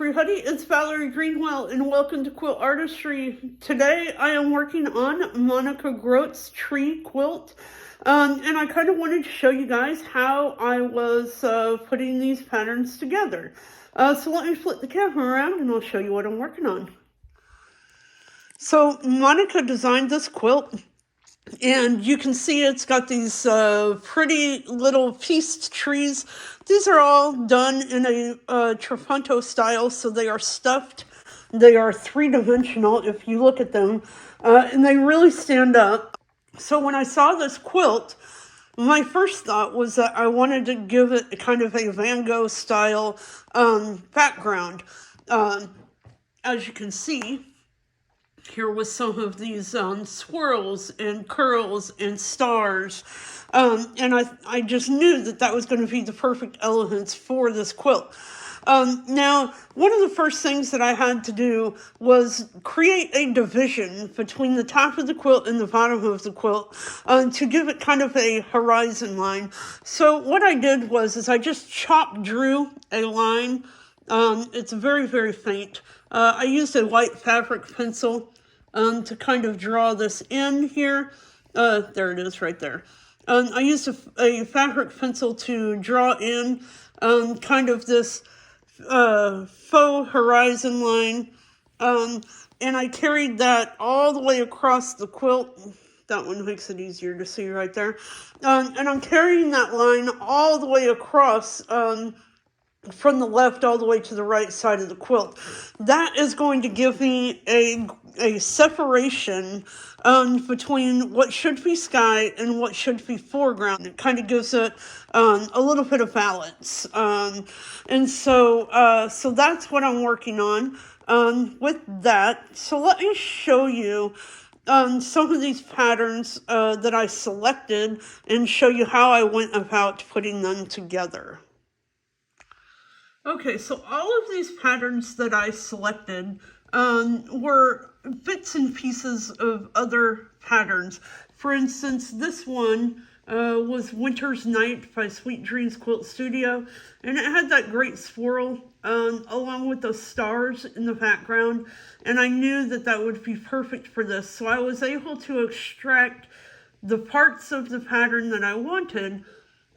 everybody, it's Valerie Greenwell and welcome to Quilt Artistry. Today I am working on Monica Grote's tree quilt, and I kind of wanted to show you guys how I was putting these patterns together. So let me flip the camera around and I'll show you what I'm working on. So Monica designed this quilt, and you can see it's got these pretty little pieced trees. These are all done in a trapunto style, so they are stuffed. They are three-dimensional if you look at them, and they really stand up. So when I saw this quilt, my first thought was that I wanted to give it kind of a Van Gogh style background. As you can see, here was some of these swirls and curls and stars. And I just knew that that was going to be the perfect elements for this quilt. Now, one of the first things that I had to do was create a division between the top of the quilt and the bottom of the quilt to give it kind of a horizon line. So what I did was I just drew a line. It's very, very faint. I used a white fabric pencil to kind of draw this in here. There it is right there. I used a fabric pencil to draw in kind of this faux horizon line. And I carried that all the way across the quilt. That one makes it easier to see right there. And I'm carrying that line all the way across from the left all the way to the right side of the quilt. That is going to give me a separation between what should be sky and what should be foreground. It kind of gives it a little bit of balance. And so that's what I'm working on with that. So let me show you some of these patterns that I selected and show you how I went about putting them together. Okay, so all of these patterns that I selected were bits and pieces of other patterns. For instance, this one was Winter's Night by Sweet Dreams Quilt Studio, and it had that great swirl along with those stars in the background, and I knew that that would be perfect for this, so I was able to extract the parts of the pattern that I wanted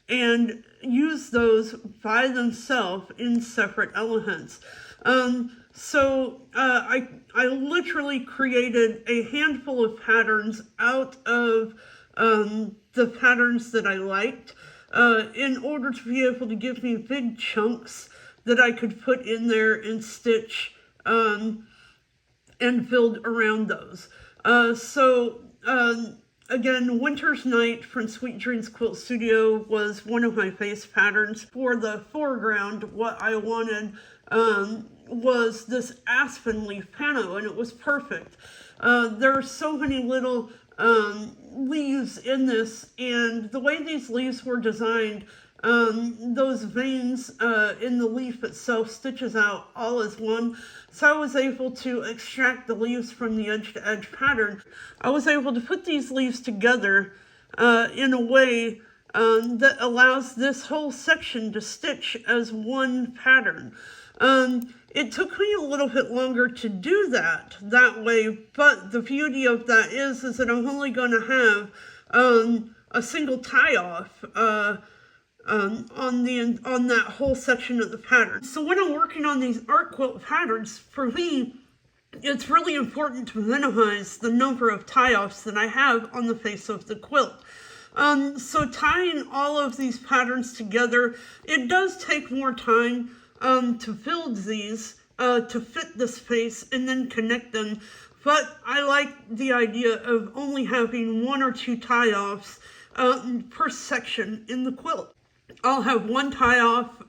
and use those by themselves in separate elements. So I literally created a handful of patterns out of the patterns that I liked in order to be able to give me big chunks that I could put in there and stitch and build around those. Again, Winter's Night from Sweet Dreams Quilt Studio was one of my base patterns. For the foreground, what I wanted was this aspen leaf panel, and it was perfect. There are so many little leaves in this, and the way these leaves were designed, those veins in the leaf itself stitches out all as one. So I was able to extract the leaves from the edge-to-edge pattern. I was able to put these leaves together in a way that allows this whole section to stitch as one pattern. It took me a little bit longer to do that way, but the beauty of that is that I'm only going to have a single tie-off on that whole section of the pattern. So when I'm working on these art quilt patterns, for me, it's really important to minimize the number of tie-offs that I have on the face of the quilt. So tying all of these patterns together, it does take more time to build these, to fit the space and then connect them. But I like the idea of only having one or two tie-offs per section in the quilt. I'll have one tie-off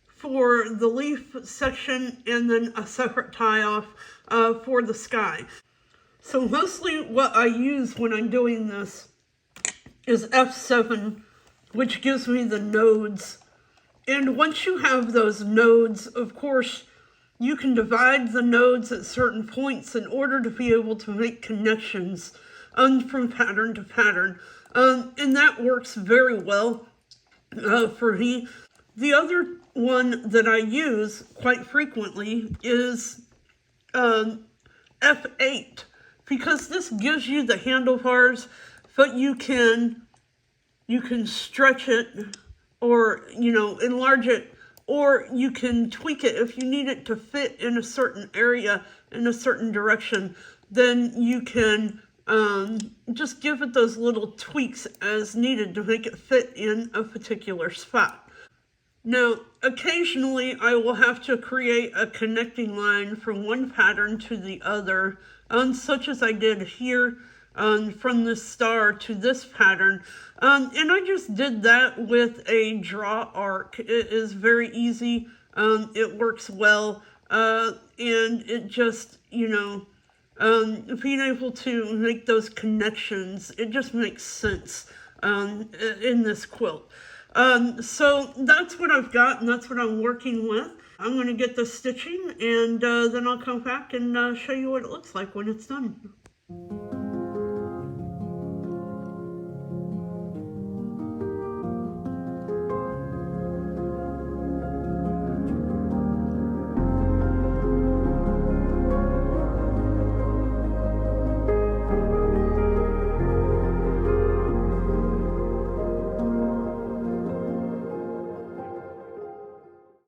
for the leaf section and then a separate tie-off for the sky. So mostly what I use when I'm doing this is F7, which gives me the nodes. And once you have those nodes, of course, you can divide the nodes at certain points in order to be able to make connections from pattern to pattern. And that works very well for me. The other one that I use quite frequently is F8, because this gives you the handlebars, but you can stretch it, or enlarge it, or you can tweak it if you need it to fit in a certain area, in a certain direction. Then you can just give it those little tweaks as needed to make it fit in a particular spot. Now, occasionally I will have to create a connecting line from one pattern to the other, such as I did here, from this star to this pattern. And I just did that with a draw arc. It is very easy. It works well. And it just, being able to make those connections, it just makes sense in this quilt. So that's what I've got, and that's what I'm working with. I'm going to get the stitching, and then I'll come back and show you what it looks like when it's done.